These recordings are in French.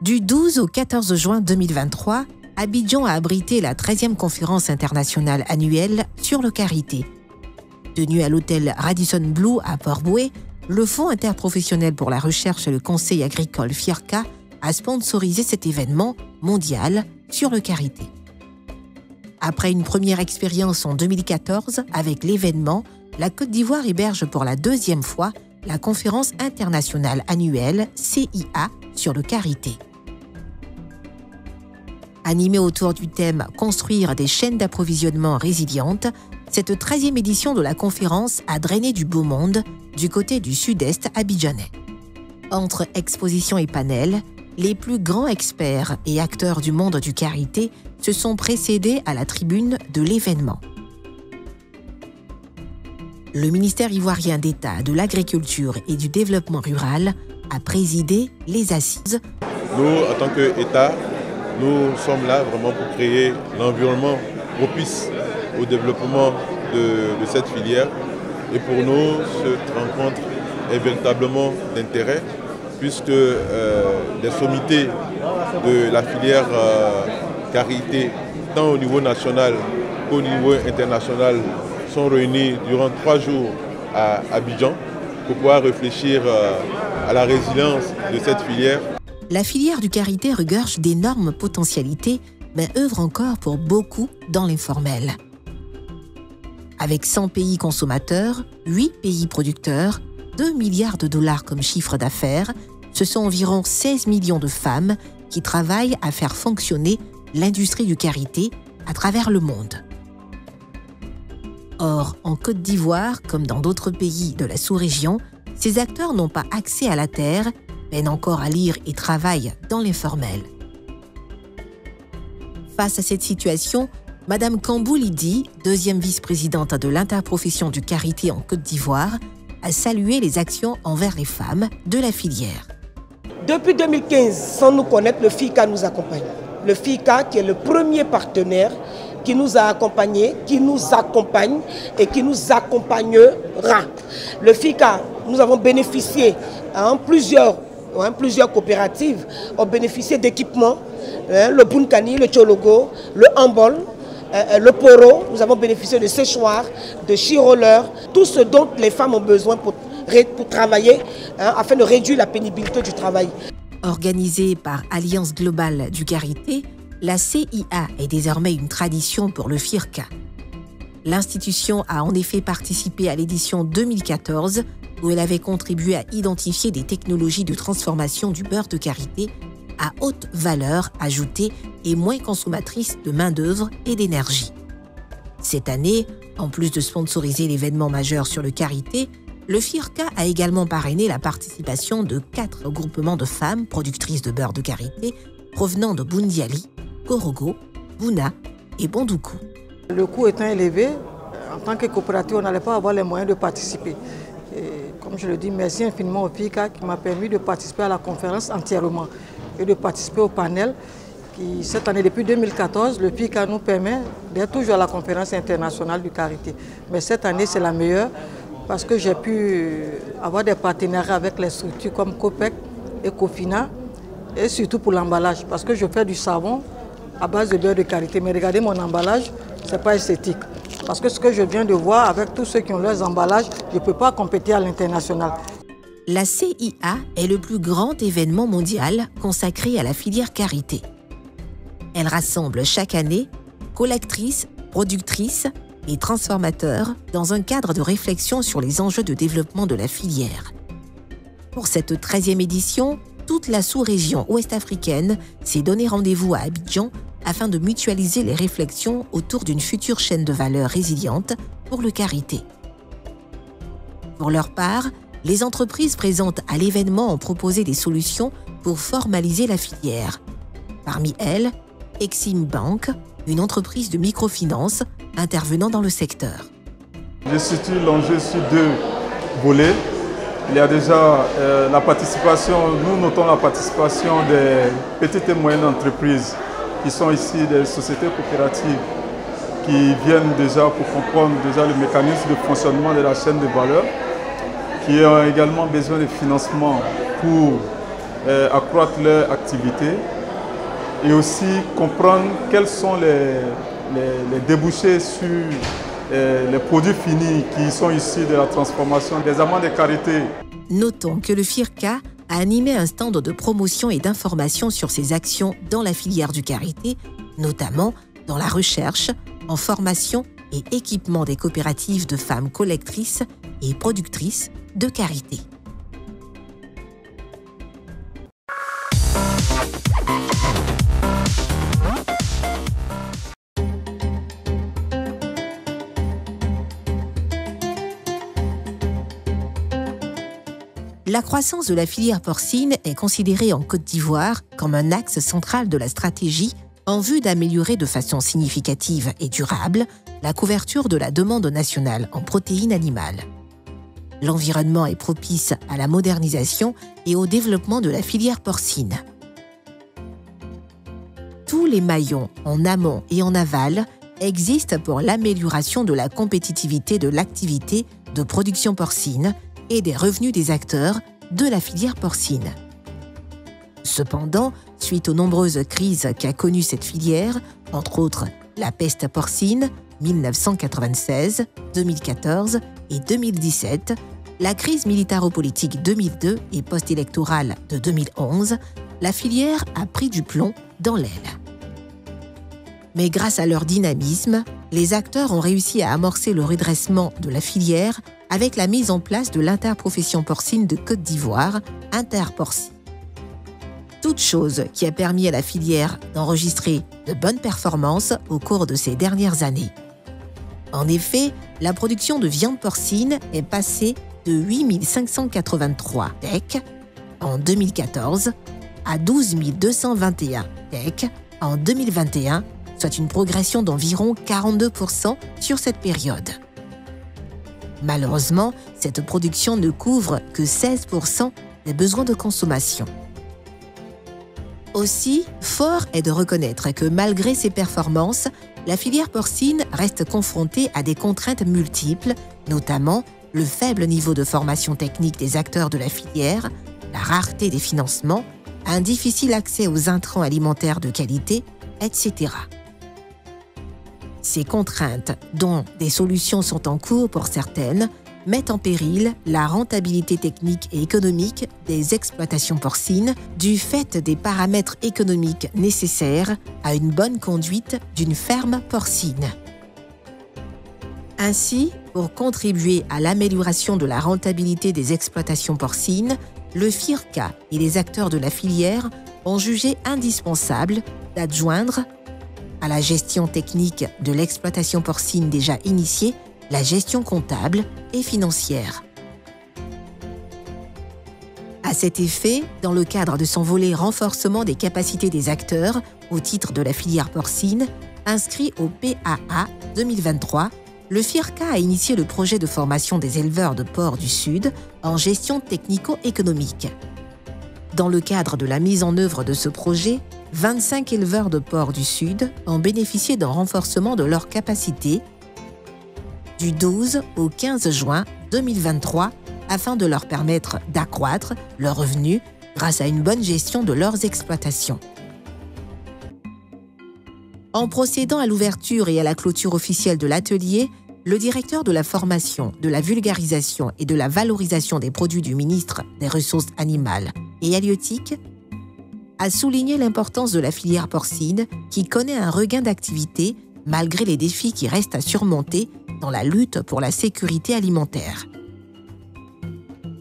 Du 12 au 14 juin 2023, Abidjan a abrité la 13e conférence internationale annuelle sur le karité. Tenue à l'hôtel Radisson Blu à Port-Bouët, le Fonds interprofessionnel pour la recherche et le conseil agricole FIRCA a sponsorisé cet événement mondial sur le karité. Après une première expérience en 2014 avec l'événement, la Côte d'Ivoire héberge pour la deuxième fois la conférence internationale annuelle CIA sur le karité. Animée autour du thème « Construire des chaînes d'approvisionnement résilientes », cette 13e édition de la conférence a drainé du beau monde du côté du sud-est abidjanais. Entre expositions et panels, les plus grands experts et acteurs du monde du karité se sont précédés à la tribune de l'événement. Le ministère ivoirien d'État de l'Agriculture et du Développement rural a présidé les assises. Nous, en tant qu'État, nous sommes là vraiment pour créer l'environnement propice au développement de cette filière. Et pour nous, cette rencontre est véritablement d'intérêt puisque les sommités de la filière karité, tant au niveau national qu'au niveau international, sont réunies durant 3 jours à Abidjan pour pouvoir réfléchir à la résilience de cette filière. La filière du karité regorge d'énormes potentialités, mais œuvre encore pour beaucoup dans l'informel. Avec 100 pays consommateurs, 8 pays producteurs, 2 milliards de dollars comme chiffre d'affaires, ce sont environ 16 millions de femmes qui travaillent à faire fonctionner l'industrie du karité à travers le monde. Or, en Côte d'Ivoire, comme dans d'autres pays de la sous-région, ces acteurs n'ont pas accès à la terre, peinent encore à lire et travaillent dans l'informel. Face à cette situation, Madame Kambou Lydie, deuxième vice-présidente de l'interprofession du karité en Côte d'Ivoire, a salué les actions envers les femmes de la filière. Depuis 2015, sans nous connaître, le FIRCA nous accompagne. Le FIRCA qui est le premier partenaire qui nous a accompagnés, qui nous accompagne et qui nous accompagnera. Le FIRCA, nous avons bénéficié, plusieurs coopératives ont bénéficié d'équipements, le Bunkani, le Tchologo, le Handball, le Poro, nous avons bénéficié de séchoirs, de ski-rollers, tout ce dont les femmes ont besoin pour travailler afin de réduire la pénibilité du travail. Organisée par Alliance globale du karité, la CIA est désormais une tradition pour le FIRCA. L'institution a en effet participé à l'édition 2014 où elle avait contribué à identifier des technologies de transformation du beurre de karité à haute valeur ajoutée et moins consommatrice de main-d'œuvre et d'énergie. Cette année, en plus de sponsoriser l'événement majeur sur le karité, le FIRCA a également parrainé la participation de 4 groupements de femmes productrices de beurre de karité provenant de Boundiali, Korogo, Bouna et Bondoukou. Le coût étant élevé, en tant que coopérative, on n'allait pas avoir les moyens de participer. Et comme je le dis, merci infiniment au FIRCA qui m'a permis de participer à la conférence entièrement et de participer au panel. Qui, cette année, depuis 2014, le FIRCA nous permet d'être toujours à la conférence internationale du karité. Mais cette année, c'est la meilleure parce que j'ai pu avoir des partenariats avec les structures comme COPEC et COFINA et surtout pour l'emballage parce que je fais du savon à base de beurre de karité. Mais regardez mon emballage, ce n'est pas esthétique. Parce que ce que je viens de voir avec tous ceux qui ont leurs emballages, je ne peux pas compétir à l'international. La CIA est le plus grand événement mondial consacré à la filière karité. Elle rassemble chaque année collectrices, productrices et transformateurs dans un cadre de réflexion sur les enjeux de développement de la filière. Pour cette 13e édition, toute la sous-région ouest-africaine s'est donné rendez-vous à Abidjan afin de mutualiser les réflexions autour d'une future chaîne de valeur résiliente pour le karité. Pour leur part, les entreprises présentes à l'événement ont proposé des solutions pour formaliser la filière. Parmi elles, Exim Bank, une entreprise de microfinance intervenant dans le secteur. Je situe l'enjeu sur 2 volets. Il y a déjà la participation, nous notons la participation des petites et moyennes entreprises qui sont ici des sociétés coopératives qui viennent déjà pour comprendre déjà le mécanisme de fonctionnement de la chaîne de valeur, qui ont également besoin de financement pour accroître leur activité et aussi comprendre quels sont les débouchés sur les produits finis qui sont issus de la transformation des amandes de karité. Notons que le FIRCA a animé un stand de promotion et d'information sur ses actions dans la filière du karité, notamment dans la recherche, en formation et équipement des coopératives de femmes collectrices et productrices de karité. La croissance de la filière porcine est considérée en Côte d'Ivoire comme un axe central de la stratégie en vue d'améliorer de façon significative et durable la couverture de la demande nationale en protéines animales. L'environnement est propice à la modernisation et au développement de la filière porcine. Tous les maillons en amont et en aval existent pour l'amélioration de la compétitivité de l'activité de production porcine et des revenus des acteurs de la filière porcine. Cependant, suite aux nombreuses crises qu'a connues cette filière, entre autres la peste porcine, 1996, 2014 et 2017, la crise militaro-politique 2002 et post-électorale de 2011, la filière a pris du plomb dans l'aile. Mais grâce à leur dynamisme, les acteurs ont réussi à amorcer le redressement de la filière avec la mise en place de l'interprofession porcine de Côte d'Ivoire, Interporci. Toute chose qui a permis à la filière d'enregistrer de bonnes performances au cours de ces dernières années. En effet, la production de viande porcine est passée de 8 583 TEC en 2014 à 12 221 TEC en 2021, soit une progression d'environ 42% sur cette période. Malheureusement, cette production ne couvre que 16% des besoins de consommation. Aussi, fort est de reconnaître que malgré ces performances, la filière porcine reste confrontée à des contraintes multiples, notamment le faible niveau de formation technique des acteurs de la filière, la rareté des financements, un difficile accès aux intrants alimentaires de qualité, etc. Ces contraintes, dont des solutions sont en cours pour certaines, mettent en péril la rentabilité technique et économique des exploitations porcines du fait des paramètres économiques nécessaires à une bonne conduite d'une ferme porcine. Ainsi, pour contribuer à l'amélioration de la rentabilité des exploitations porcines, le FIRCA et les acteurs de la filière ont jugé indispensable d'adjoindre à la gestion technique de l'exploitation porcine déjà initiée, la gestion comptable et financière. À cet effet, dans le cadre de son volet renforcement des capacités des acteurs au titre de la filière porcine, inscrit au PAA 2023, le FIRCA a initié le projet de formation des éleveurs de porcs du Sud en gestion technico-économique. Dans le cadre de la mise en œuvre de ce projet, 25 éleveurs de porcs du Sud ont bénéficié d'un renforcement de leurs capacités du 12 au 15 juin 2023 afin de leur permettre d'accroître leurs revenus grâce à une bonne gestion de leurs exploitations. En procédant à l'ouverture et à la clôture officielle de l'atelier, le directeur de la formation, de la vulgarisation et de la valorisation des produits du ministre des Ressources animales et halieutiques a souligné l'importance de la filière porcine qui connaît un regain d'activité malgré les défis qui restent à surmonter dans la lutte pour la sécurité alimentaire.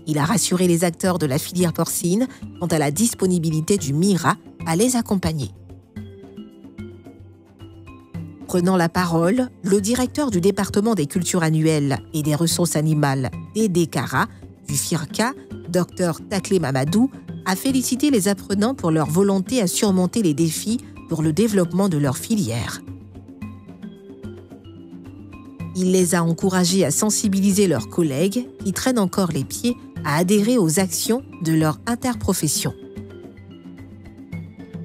Il a rassuré les acteurs de la filière porcine quant à la disponibilité du MIRA à les accompagner. Prenant la parole, le directeur du département des cultures annuelles et des ressources animales DDCARA du FIRCA, Dr Taklé Mamadou, a félicité les apprenants pour leur volonté à surmonter les défis pour le développement de leur filière. Il les a encouragés à sensibiliser leurs collègues qui traînent encore les pieds à adhérer aux actions de leur interprofession.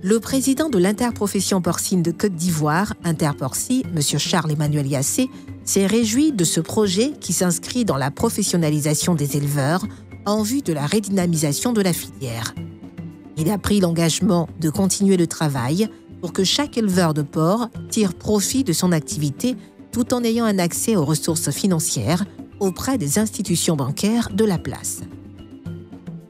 Le président de l'interprofession porcine de Côte d'Ivoire, Interporci, M. Charles-Emmanuel Yassé, s'est réjoui de ce projet qui s'inscrit dans la professionnalisation des éleveurs en vue de la redynamisation de la filière. Il a pris l'engagement de continuer le travail pour que chaque éleveur de porc tire profit de son activité tout en ayant un accès aux ressources financières auprès des institutions bancaires de la place.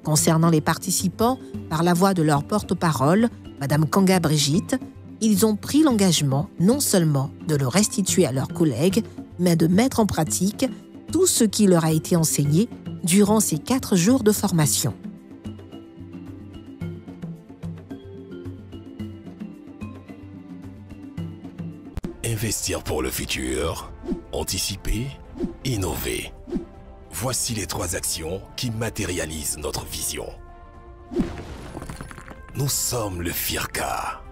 Concernant les participants, par la voix de leur porte-parole, Mme Kanga Brigitte, ils ont pris l'engagement non seulement de le restituer à leurs collègues, mais de mettre en pratique tout ce qui leur a été enseigné durant ces 4 jours de formation. Investir pour le futur, anticiper, innover. Voici les 3 actions qui matérialisent notre vision. Nous sommes le FIRCA.